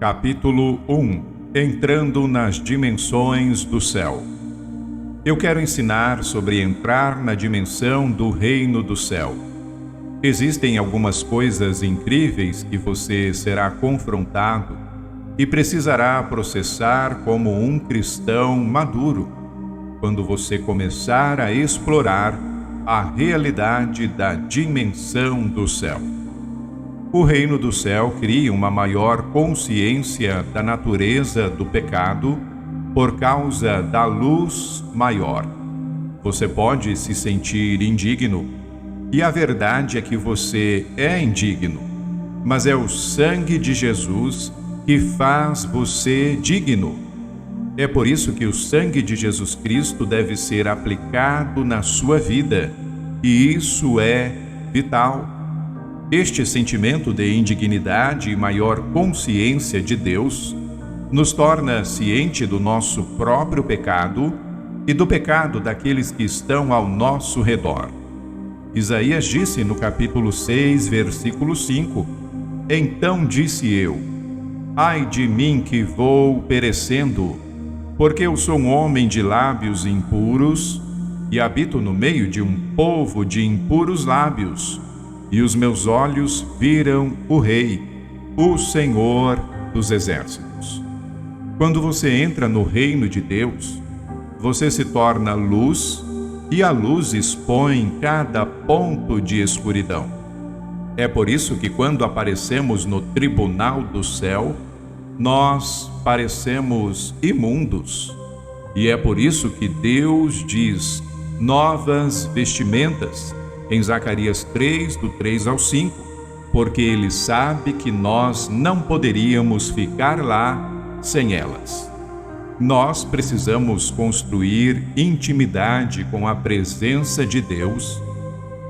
Capítulo 1. Entrando nas dimensões do céu. Eu quero ensinar sobre entrar na dimensão do reino do céu. Existem algumas coisas incríveis que você será confrontado e precisará processar como um cristão maduro, quando você começar a explorar a realidade da dimensão do céu. O reino do céu cria uma maior consciência da natureza do pecado por causa da luz maior. Você pode se sentir indigno, e a verdade é que você é indigno, mas é o sangue de Jesus que faz você digno. É por isso que o sangue de Jesus Cristo deve ser aplicado na sua vida, e isso é vital. Este sentimento de indignidade e maior consciência de Deus nos torna ciente do nosso próprio pecado e do pecado daqueles que estão ao nosso redor. Isaías disse no capítulo 6, versículo 5: Então disse eu: Ai de mim que vou perecendo, porque eu sou um homem de lábios impuros e habito no meio de um povo de impuros lábios. E os meus olhos viram o Rei, o Senhor dos Exércitos. Quando você entra no reino de Deus, você se torna luz, e a luz expõe cada ponto de escuridão. É por isso que quando aparecemos no tribunal do céu, nós parecemos imundos. E é por isso que Deus diz novas vestimentas, em Zacarias 3, do 3 ao 5, porque Ele sabe que nós não poderíamos ficar lá sem elas. Nós precisamos construir intimidade com a presença de Deus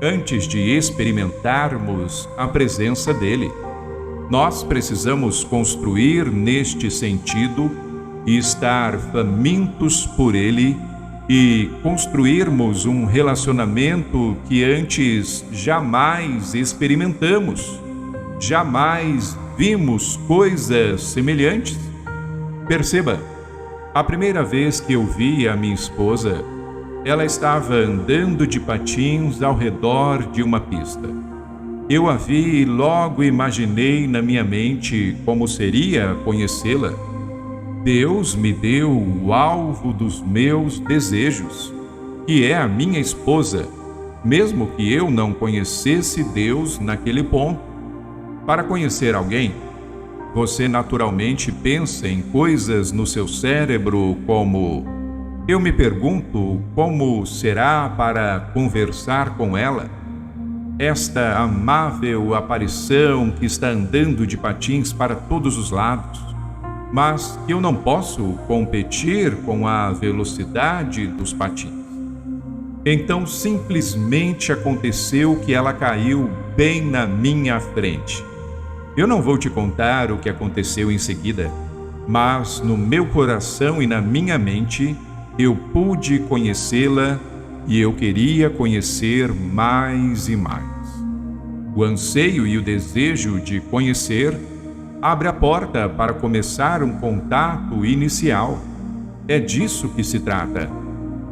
antes de experimentarmos a presença dEle. Nós precisamos construir neste sentido e estar famintos por Ele e construirmos um relacionamento que antes jamais experimentamos, jamais vimos coisas semelhantes. Perceba, a primeira vez que eu vi a minha esposa, ela estava andando de patins ao redor de uma pista. Eu a vi e logo imaginei na minha mente como seria conhecê-la. Deus me deu o alvo dos meus desejos, que é a minha esposa, mesmo que eu não conhecesse Deus naquele ponto. Para conhecer alguém, você naturalmente pensa em coisas no seu cérebro como: eu me pergunto como será para conversar com ela? Esta amável aparição que está andando de patins para todos os lados, mas que eu não posso competir com a velocidade dos patins. Então simplesmente aconteceu que ela caiu bem na minha frente. Eu não vou te contar o que aconteceu em seguida, mas no meu coração e na minha mente eu pude conhecê-la e eu queria conhecer mais e mais. O anseio e o desejo de conhecer abre a porta para começar um contato inicial. É disso que se trata.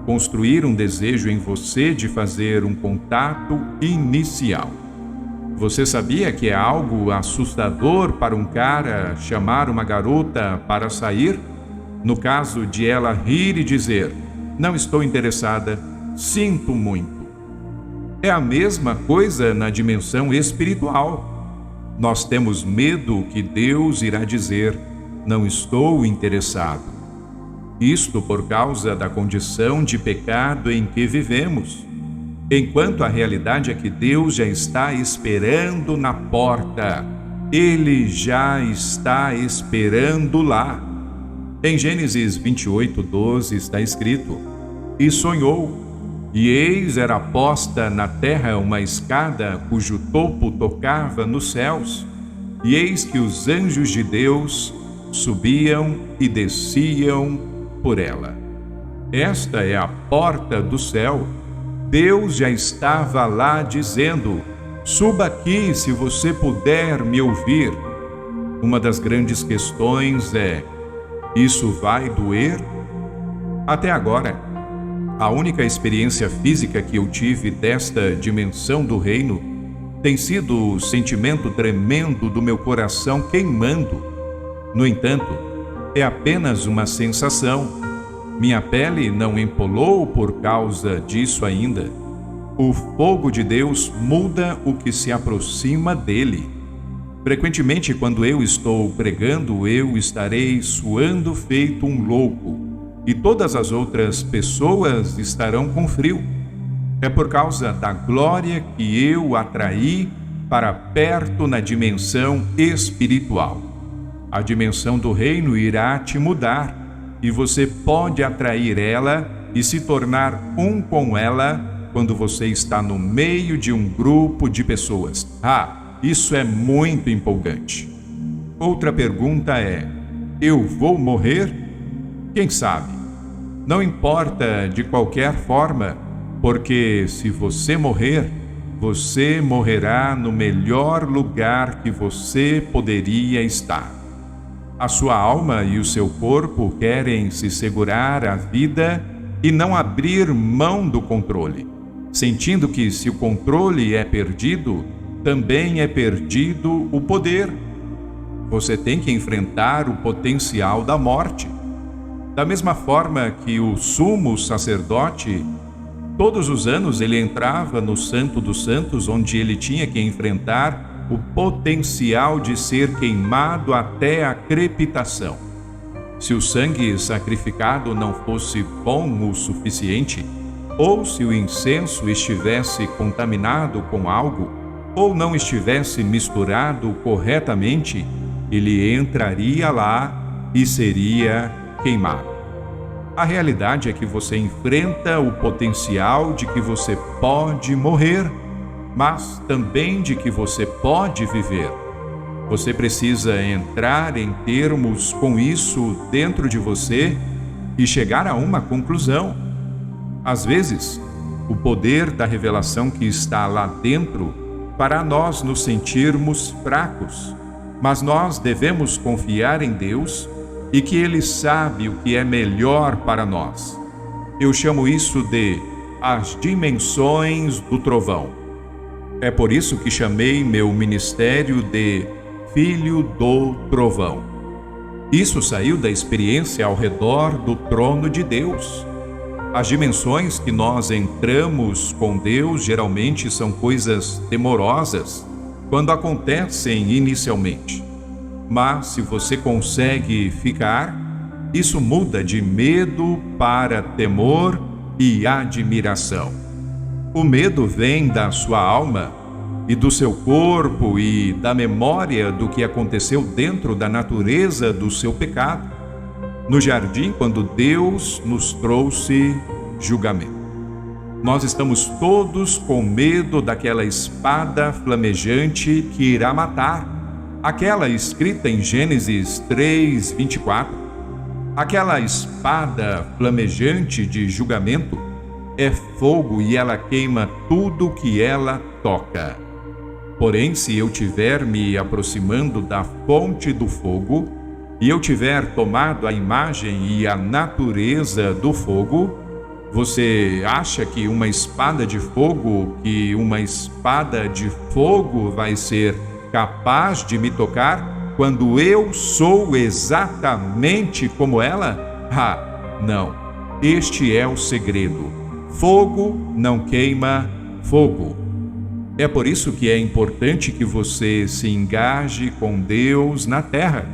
Construir um desejo em você de fazer um contato inicial. Você sabia que é algo assustador para um cara chamar uma garota para sair? No caso de ela rir e dizer: não estou interessada, sinto muito. É a mesma coisa na dimensão espiritual. Nós temos medo que Deus irá dizer: não estou interessado. Isto por causa da condição de pecado em que vivemos. Enquanto a realidade é que Deus já está esperando na porta. Ele já está esperando lá. Em Gênesis 28, 12 está escrito: E sonhou, e eis era posta na terra uma escada cujo topo tocava nos céus, e eis que os anjos de Deus subiam e desciam por ela. Esta é a porta do céu. Deus já estava lá dizendo: suba aqui se você puder me ouvir. Uma das grandes questões é: isso vai doer? Até agora, a única experiência física que eu tive desta dimensão do reino tem sido o sentimento tremendo do meu coração queimando. No entanto, é apenas uma sensação. Minha pele não empolou por causa disso ainda. O fogo de Deus muda o que se aproxima dele. Frequentemente, quando eu estou pregando, eu estarei suando feito um louco, e todas as outras pessoas estarão com frio. É por causa da glória que eu atraí para perto na dimensão espiritual. A dimensão do reino irá te mudar, e você pode atrair ela e se tornar um com ela quando você está no meio de um grupo de pessoas. Isso é muito empolgante. Outra pergunta é: eu vou morrer? Quem sabe? Não importa de qualquer forma, porque se você morrer, você morrerá no melhor lugar que você poderia estar. A sua alma e o seu corpo querem se segurar à vida e não abrir mão do controle, sentindo que se o controle é perdido, também é perdido o poder. Você tem que enfrentar o potencial da morte. Da mesma forma que o sumo sacerdote, todos os anos ele entrava no Santo dos Santos, onde ele tinha que enfrentar o potencial de ser queimado até a crepitação. Se o sangue sacrificado não fosse bom o suficiente, ou se o incenso estivesse contaminado com algo, ou não estivesse misturado corretamente, ele entraria lá e seria queimado. A realidade é que você enfrenta o potencial de que você pode morrer, mas também de que você pode viver. Você precisa entrar em termos com isso dentro de você e chegar a uma conclusão. Às vezes, o poder da revelação que está lá dentro fará nós nos sentirmos fracos, mas nós devemos confiar em Deus e que Ele sabe o que é melhor para nós. Eu chamo isso de as dimensões do trovão. É por isso que chamei meu ministério de Filho do Trovão. Isso saiu da experiência ao redor do trono de Deus. As dimensões que nós entramos com Deus geralmente são coisas temorosas quando acontecem inicialmente. Mas se você consegue ficar, isso muda de medo para temor e admiração. O medo vem da sua alma e do seu corpo e da memória do que aconteceu dentro da natureza do seu pecado, no jardim, quando Deus nos trouxe julgamento. Nós estamos todos com medo daquela espada flamejante que irá matar, aquela escrita em Gênesis 3:24. Aquela espada flamejante de julgamento é fogo e ela queima tudo que ela toca. Porém, se eu tiver me aproximando da fonte do fogo e eu tiver tomado a imagem e a natureza do fogo, você acha que uma espada de fogo vai ser capaz de me tocar quando eu sou exatamente como ela? Não. Este é o segredo. Fogo não queima fogo. É por isso que é importante que você se engaje com Deus na terra,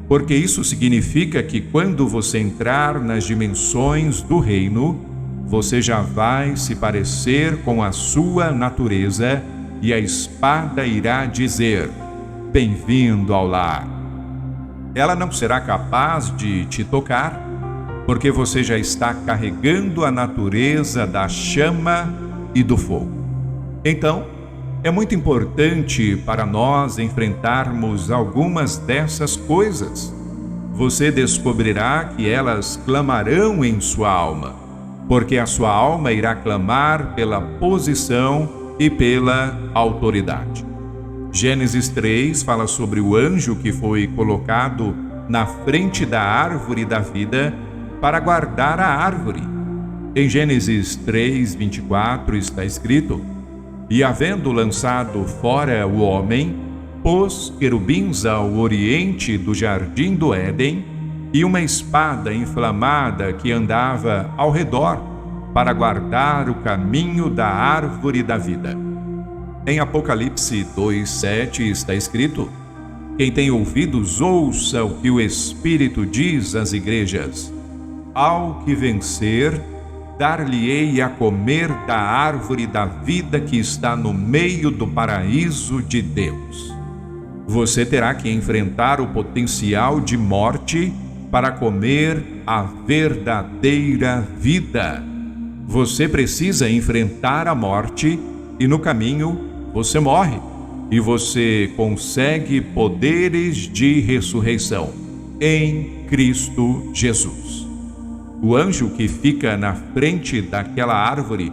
porque isso significa que quando você entrar nas dimensões do reino, você já vai se parecer com a sua natureza e a espada irá dizer: bem-vindo ao lar. Ela não será capaz de te tocar, porque você já está carregando a natureza da chama e do fogo. Então, é muito importante para nós enfrentarmos algumas dessas coisas. Você descobrirá que elas clamarão em sua alma, porque a sua alma irá clamar pela posição e pela autoridade. Gênesis 3 fala sobre o anjo que foi colocado na frente da árvore da vida para guardar a árvore. Em Gênesis 3:24 está escrito: E havendo lançado fora o homem, pôs querubins ao oriente do jardim do Éden e uma espada inflamada que andava ao redor para guardar o caminho da árvore da vida. Em Apocalipse 2:7 está escrito: Quem tem ouvidos, ouça o que o Espírito diz às igrejas. Ao que vencer, dar-lhe-ei a comer da árvore da vida que está no meio do paraíso de Deus. Você terá que enfrentar o potencial de morte para comer a verdadeira vida. Você precisa enfrentar a morte e no caminho você morre e você consegue poderes de ressurreição em Cristo Jesus. O anjo que fica na frente daquela árvore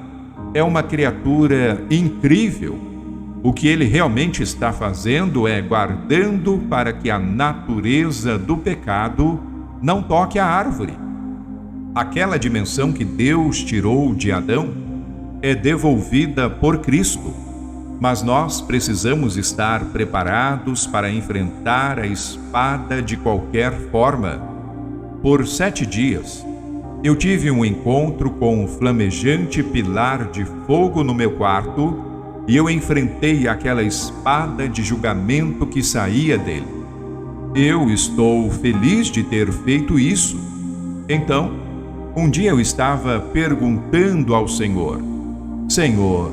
é uma criatura incrível. O que ele realmente está fazendo é guardando para que a natureza do pecado não toque a árvore. Aquela dimensão que Deus tirou de Adão é devolvida por Cristo, mas nós precisamos estar preparados para enfrentar a espada de qualquer forma. Por 7 dias, eu tive um encontro com um flamejante pilar de fogo no meu quarto e eu enfrentei aquela espada de julgamento que saía dele. Eu estou feliz de ter feito isso. Então, um dia eu estava perguntando ao Senhor: Senhor,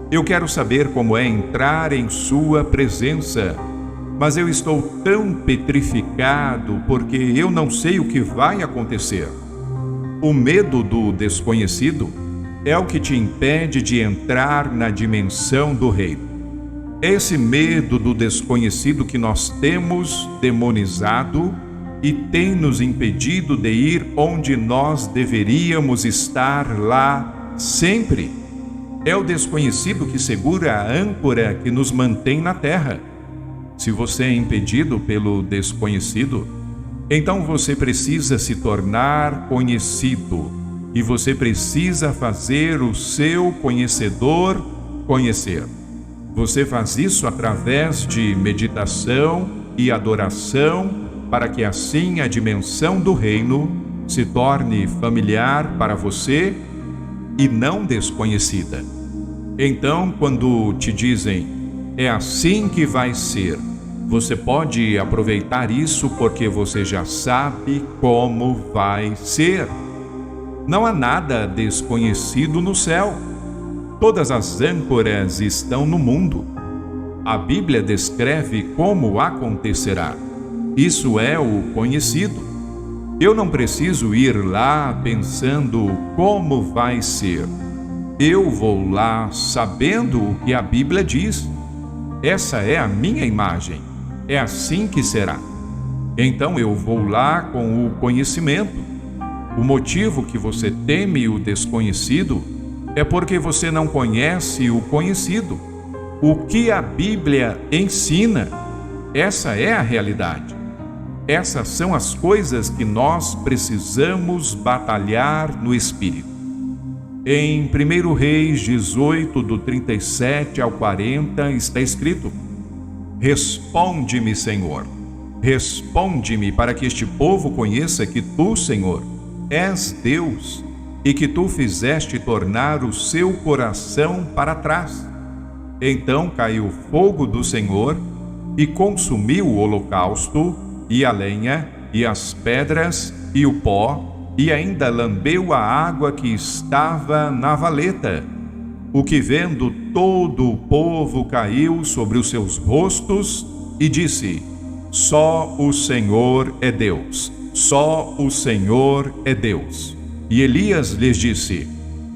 eu quero saber como é entrar em sua presença, mas eu estou tão petrificado porque eu não sei o que vai acontecer. O medo do desconhecido é o que te impede de entrar na dimensão do reino. Esse medo do desconhecido que nós temos demonizado e tem nos impedido de ir onde nós deveríamos estar lá sempre. É o desconhecido que segura a âncora que nos mantém na terra. Se você é impedido pelo desconhecido, então você precisa se tornar conhecido e você precisa fazer o seu conhecedor conhecer. Você faz isso através de meditação e adoração para que assim a dimensão do reino se torne familiar para você e não desconhecida. Então, quando te dizem, é assim que vai ser, você pode aproveitar isso porque você já sabe como vai ser. Não há nada desconhecido no céu. Todas as âncoras estão no mundo. A Bíblia descreve como acontecerá. Isso é o conhecido. Eu não preciso ir lá pensando como vai ser. Eu vou lá sabendo o que a Bíblia diz. Essa é a minha imagem. É assim que será. Então eu vou lá com o conhecimento. O motivo que você teme o desconhecido é porque você não conhece o conhecido. O que a Bíblia ensina, essa é a realidade. Essas são as coisas que nós precisamos batalhar no Espírito. Em 1 Reis 18, do 37 ao 40, está escrito: Responde-me, Senhor. Responde-me para que este povo conheça que Tu, Senhor, és Deus e que Tu fizeste tornar o seu coração para trás. Então caiu fogo do Senhor e consumiu o holocausto e a lenha e as pedras e o pó e ainda lambeu a água que estava na valeta. O que vendo todo o povo caiu sobre os seus rostos e disse: Só o Senhor é Deus, só o Senhor é Deus. E Elias lhes disse: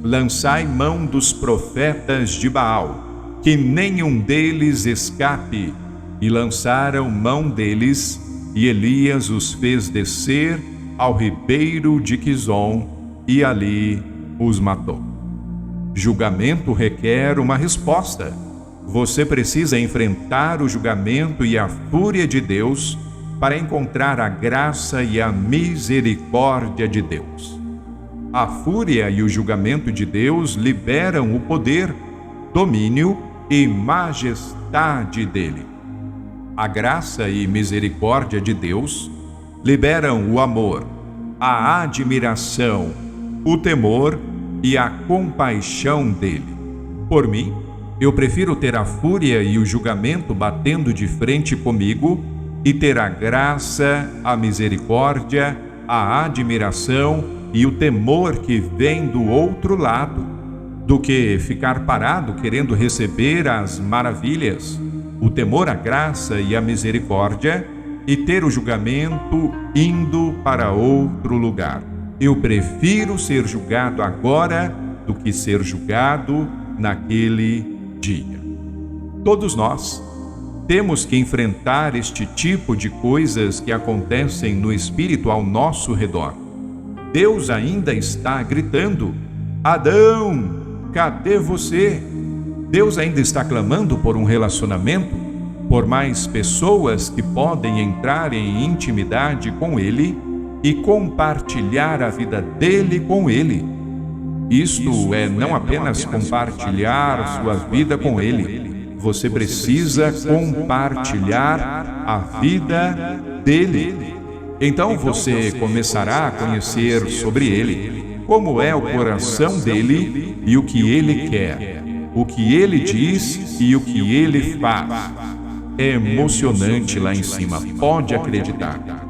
Lançai mão dos profetas de Baal, que nenhum deles escape. E lançaram mão deles, e Elias os fez descer ao ribeiro de Quizom, e ali os matou. Julgamento requer uma resposta. você precisa enfrentar o julgamento e a fúria de Deus para encontrar a graça e a misericórdia de Deus. A fúria e o julgamento de Deus liberam o poder, domínio e majestade dele. A graça e misericórdia de Deus liberam o amor, a admiração, o temor e a compaixão dele. Por mim, eu prefiro ter a fúria e o julgamento batendo de frente comigo e ter a graça, a misericórdia, a admiração e o temor que vem do outro lado, do que ficar parado querendo receber as maravilhas, o temor à graça e à misericórdia, e ter o julgamento indo para outro lugar. Eu prefiro ser julgado agora do que ser julgado naquele dia. Todos nós temos que enfrentar este tipo de coisas que acontecem no espírito ao nosso redor. Deus ainda está gritando: Adão, cadê você? Deus ainda está clamando por um relacionamento, por mais pessoas que podem entrar em intimidade com Ele e compartilhar a vida dele com Ele. Isto é não apenas compartilhar sua vida com Ele. Você precisa compartilhar a vida dele. Então você começará a conhecer sobre ele, como é o coração dele e o que ele quer, o que ele diz e o que ele faz. É emocionante lá em cima, pode acreditar.